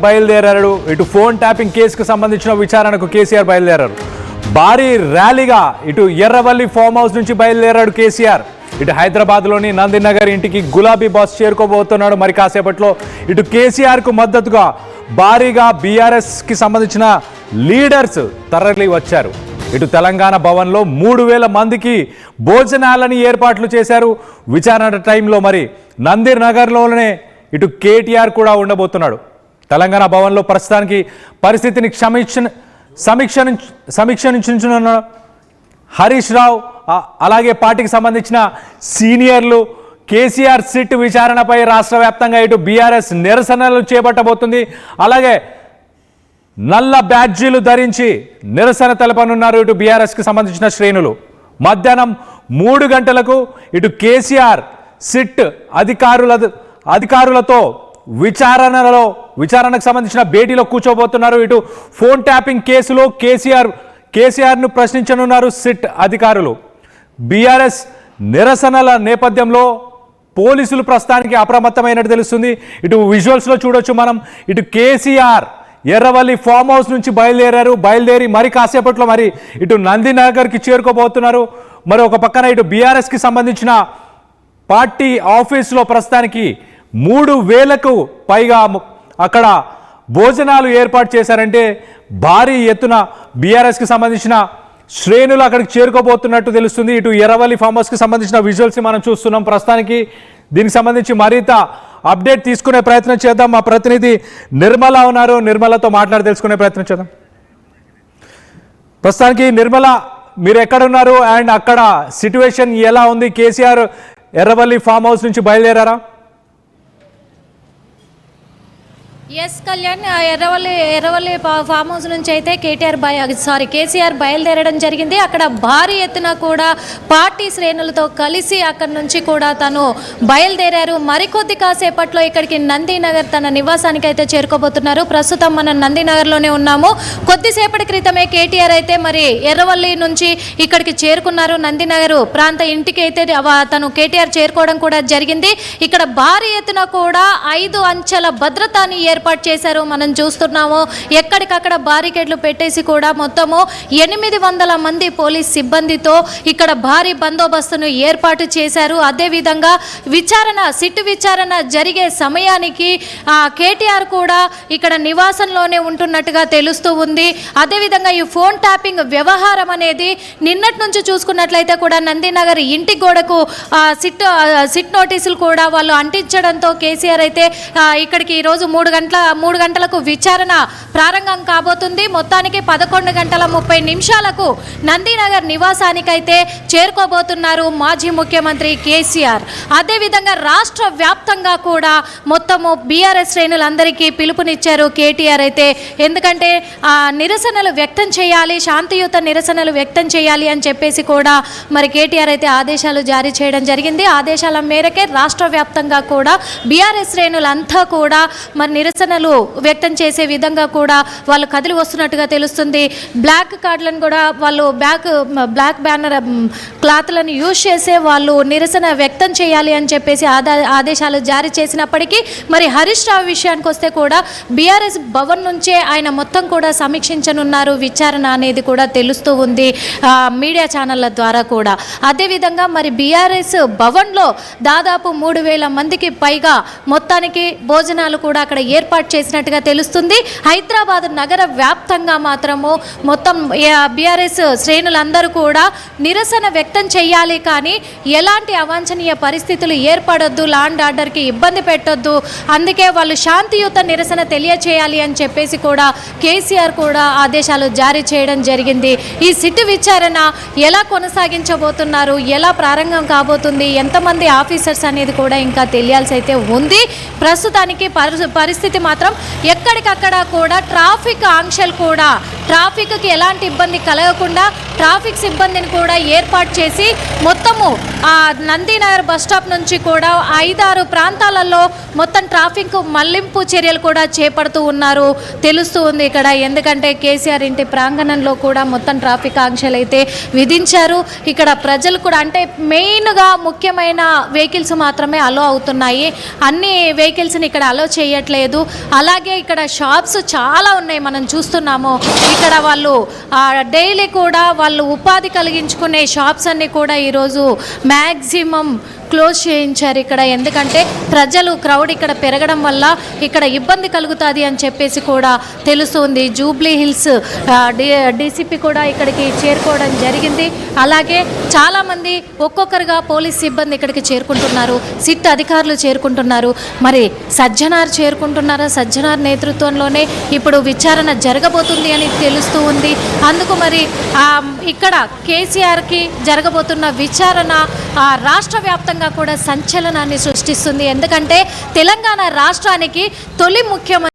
బయలుదేరారు. ఇటు phone tapping కేసుకు సంబంధించిన విచారణకు కేసీఆర్ బయలుదేరారు. భారీ ర్యాలీగా ఇటు ఎర్రవల్లి ఫామ్ హౌస్ నుంచి బయలుదేరాడు కేసీఆర్. ఇటు హైదరాబాద్లోని నందినగర్ ఇంటికి గులాబీ బాస్ చేరుకోబోతున్నాడు. మరి కాసేపట్లో ఇటు కేసీఆర్కు మద్దతుగా భారీగా బీఆర్ఎస్కి సంబంధించిన లీడర్స్ తరలి వచ్చారు. ఇటు తెలంగాణ భవన్లో 3000 మందికి భోజనాలని ఏర్పాట్లు చేశారు. విచారణ టైంలో మరి నందినగర్లోనే ఇటు కేటీఆర్ కూడా ఉండబోతున్నాడు. తెలంగాణ భవన్లో ప్రస్తుతానికి పరిస్థితిని సమీక్షించున్న హరీష్ రావు అలాగే పార్టీకి సంబంధించిన సీనియర్లు కేసీఆర్ సిట్ విచారణపై రాష్ట్ర వ్యాప్తంగా ఇటు బీఆర్ఎస్ నిరసనలు చేపట్టబోతుంది. అలాగే నల్ల బ్యాడ్జీలు ధరించి నిరసన తెలపనున్నారు ఇటు బీఆర్ఎస్కి సంబంధించిన శ్రేణులు. మధ్యాహ్నం 3 గంటలకు ఇటు కేసీఆర్ సిట్ అధికారులతో విచారణకు సంబంధించిన భేటీలో కూర్చోబోతున్నారు. ఇటు ఫోన్ ట్యాపింగ్ కేసులో కేసీఆర్ను ప్రశ్నించనున్నారు సిట్ అధికారులు. బీఆర్ఎస్ నిరసనల నేపథ్యంలో పోలీసులు ప్రస్తుతానికి అప్రమత్తమైనట్టు తెలుస్తుంది. ఇటు విజువల్స్లో చూడొచ్చు మనం. ఇటు కేసీఆర్ ఎర్రవల్లి ఫామ్ హౌస్ నుంచి బయలుదేరి మరి కాసేపట్లో మరి ఇటు నందినగర్కి చేరుకోబోతున్నారు. మరి ఒక పక్కన ఇటు బీఆర్ఎస్కి సంబంధించిన పార్టీ ఆఫీసులో ప్రస్తుతానికి 3000కు పైగా అక్కడ భోజనాలు ఏర్పాటు చేశారంటే భారీ ఎత్తున బీఆర్ఎస్కి సంబంధించిన శ్రేణులు అక్కడికి చేరుకోబోతున్నట్టు తెలుస్తుంది. ఇటు ఎర్రవల్లి ఫామ్ హౌస్కి సంబంధించిన విజువల్స్ మనం చూస్తున్నాం. ప్రస్తుతానికి దీనికి సంబంధించి మరింత అప్డేట్ తీసుకునే ప్రయత్నం చేద్దాం. మా ప్రతినిధి నిర్మల ఉన్నారు. నిర్మలతో మాట్లాడి తెలుసుకునే ప్రయత్నం చేద్దాం. ప్రస్తుతానికి నిర్మల, మీరు ఎక్కడున్నారు అండ్ అక్కడ సిట్యువేషన్ ఎలా ఉంది? కేసీఆర్ ఎర్రవల్లి ఫామ్ హౌస్ నుంచి బయలుదేరారా? Yes Kalyan, Erravalli farm house నుంచి అయితే కేసీఆర్ బయలుదేరడం జరిగింది. అక్కడ భారీ ఎత్తున కూడా పార్టీ శ్రేణులతో కలిసి అక్కడి నుంచి కూడా తను బయలుదేరారు. మరికొద్ది కాసేపట్లో ఇక్కడికి నందినగర్ తన నివాసానికి అయితే చేరుకోబోతున్నారు. ప్రస్తుతం మనం నందినగర్లోనే ఉన్నాము. కొద్దిసేపటి క్రితమే కేటీఆర్ అయితే మరి ఎర్రవల్లి నుంచి ఇక్కడికి చేరుకున్నారు. నందినగర్ ప్రాంత ఇంటికి అయితే తను కేటీఆర్ చేరుకోవడం కూడా జరిగింది. ఇక్కడ భారీ ఎత్తున కూడా 5 అంచెల భద్రతని ఏర్పాటు చేశారు. మనం చూస్తున్నాము ఎక్కడికక్కడ బారికేడ్లు పెట్టేసి కూడా మొత్తము 800 మంది పోలీస్ సిబ్బందితో ఇక్కడ భారీ బందోబస్తును ఏర్పాటు చేశారు. అదేవిధంగా సిట్ విచారణ జరిగే సమయానికి కేటీఆర్ కూడా ఇక్కడ నివాసంలోనే ఉంటున్నట్టుగా తెలుస్తూ ఉంది. అదేవిధంగా ఈ ఫోన్ ట్యాపింగ్ వ్యవహారం అనేది నిన్నటి నుంచి చూసుకున్నట్లయితే కూడా నందినగర్ ఇంటి గోడకు సిట్ నోటీసులు కూడా వాళ్ళు అంటించడంతో కేసీఆర్ అయితే ఇక్కడికి ఈరోజు 3 గంటలకు విచారణ ప్రారంభం కాబోతుంది. మొత్తానికి 11:30 నందినగర్ నివాసానికైతే చేరుకోబోతున్నారు మాజీ ముఖ్యమంత్రి కేసీఆర్. అదేవిధంగా రాష్ట్ర వ్యాప్తంగా కూడా మొత్తము బీఆర్ఎస్ శ్రేణులందరికీ పిలుపునిచ్చారు కేటీఆర్ అయితే. ఎందుకంటే నిరసనలు వ్యక్తం చేయాలి, శాంతియుత నిరసనలు వ్యక్తం చేయాలి అని చెప్పేసి కూడా మరి కేటీఆర్ అయితే ఆదేశాలు జారీ చేయడం జరిగింది. ఆదేశాల మేరకే రాష్ట్ర వ్యాప్తంగా కూడా బీఆర్ఎస్ శ్రేణులంతా కూడా మరి నిరసనలు వ్యక్తం చేసే విధంగా కూడా వాళ్ళు కదిలి వస్తున్నట్టుగా తెలుస్తుంది. బ్లాక్ కార్డులను కూడా వాళ్ళు బ్లాక్ బ్యానర్ క్లాత్లను యూజ్ చేసే వాళ్ళు నిరసన వ్యక్తం చేయాలి అని చెప్పేసి ఆదేశాలు జారీ చేసినప్పటికీ మరి హరీష్ రావు విషయానికి వస్తే కూడా బీఆర్ఎస్ భవన్ నుంచే ఆయన మొత్తం కూడా సమీక్షించనున్నారు విచారణ అనేది కూడా తెలుస్తూ ఉంది మీడియా ఛానళ్ళ ద్వారా కూడా. అదేవిధంగా మరి బీఆర్ఎస్ భవన్లో దాదాపు 3000 మందికి పైగా మొత్తానికి భోజనాలు కూడా అక్కడ ఏర్పాటు చేసినట్టుగా తెలుస్తుంది. హైదరాబాద్ నగర వ్యాప్తంగా మాత్రము మొత్తం బీఆర్ఎస్ శ్రేణులందరూ కూడా నిరసన వ్యక్తం చేయాలి, కానీ ఎలాంటి అవాంఛనీయ పరిస్థితులు ఏర్పడొద్దు, లా అండ్ ఆర్డర్కి ఇబ్బంది పెట్టొద్దు, అందుకే వాళ్ళు శాంతియుత నిరసన తెలియచేయాలి అని చెప్పేసి కూడా కేసీఆర్ కూడా ఆదేశాలు జారీ చేయడం జరిగింది. ఈ సిట్ విచారణ ఎలా కొనసాగించబోతున్నారు, ఎలా ప్రారంభం కాబోతుంది, ఎంతమంది ఆఫీసర్స్ అనేది కూడా ఇంకా తెలియాల్సి అయితే ఉంది. ప్రస్తుతానికి పరిస్థితి మాత్రం ఎక్కడికక్కడ కూడా ట్రాఫిక్ ఆంక్షలు కూడా ట్రాఫిక్కి ఎలాంటి ఇబ్బంది కలగకుండా ట్రాఫిక్ సిబ్బందిని కూడా ఏర్పాటు చేసి మొత్తము ఆ నందీనగర్ బస్ స్టాప్ నుంచి కూడా 5-6 ప్రాంతాలలో మొత్తం ట్రాఫిక్ మళ్లింపు చర్యలు కూడా చేపడుతూ ఉన్నారు తెలుస్తూ ఉంది ఇక్కడ. ఎందుకంటే కేసీఆర్ ఇంటి ప్రాంగణంలో కూడా మొత్తం ట్రాఫిక్ ఆంక్షలు అయితే విధించారు. ఇక్కడ ప్రజలు కూడా అంటే మెయిన్గా ముఖ్యమైన వెహికల్స్ మాత్రమే అలో అవుతున్నాయి, అన్ని వెహికల్స్ని ఇక్కడ అలో చేయట్లేదు. అలాగే ఇక్కడ షాప్స్ చాలా ఉన్నాయి, మనం చూస్తున్నాము. ఇక్కడ వాళ్ళు డైలీ కూడా వాళ్ళు ఉపాధి కలిగించుకునే షాప్స్ అన్ని కూడా ఈరోజు మ్యాక్సిమం క్లోజ్ చేయించారు ఇక్కడ. ఎందుకంటే ప్రజలు క్రౌడ్ ఇక్కడ పెరగడం వల్ల ఇక్కడ ఇబ్బంది కలుగుతుంది అని చెప్పేసి కూడా తెలుస్తుంది. జూబ్లీ హిల్స్ డీసీపీ కూడా ఇక్కడికి చేరుకోవడం జరిగింది. అలాగే చాలామంది ఒక్కొక్కరుగా పోలీస్ సిబ్బంది ఇక్కడికి చేరుకుంటున్నారు, సిట్ అధికారులు చేరుకుంటున్నారు. మరి సజ్జనార్ చేరుకుంటున్నారా? సజ్జనార్ నేతృత్వంలోనే ఇప్పుడు విచారణ జరగబోతుంది అని తెలుస్తూ ఉంది. అందుకు మరి ఇక్కడ కేసీఆర్కి జరగబోతున్న విచారణ రాష్ట్ర వ్యాప్తంగా కూడా సంచలనాన్ని సృష్టిస్తుంది. ఎందుకంటే తెలంగాణ రాష్ట్రానికి తొలి ముఖ్యమంత్రి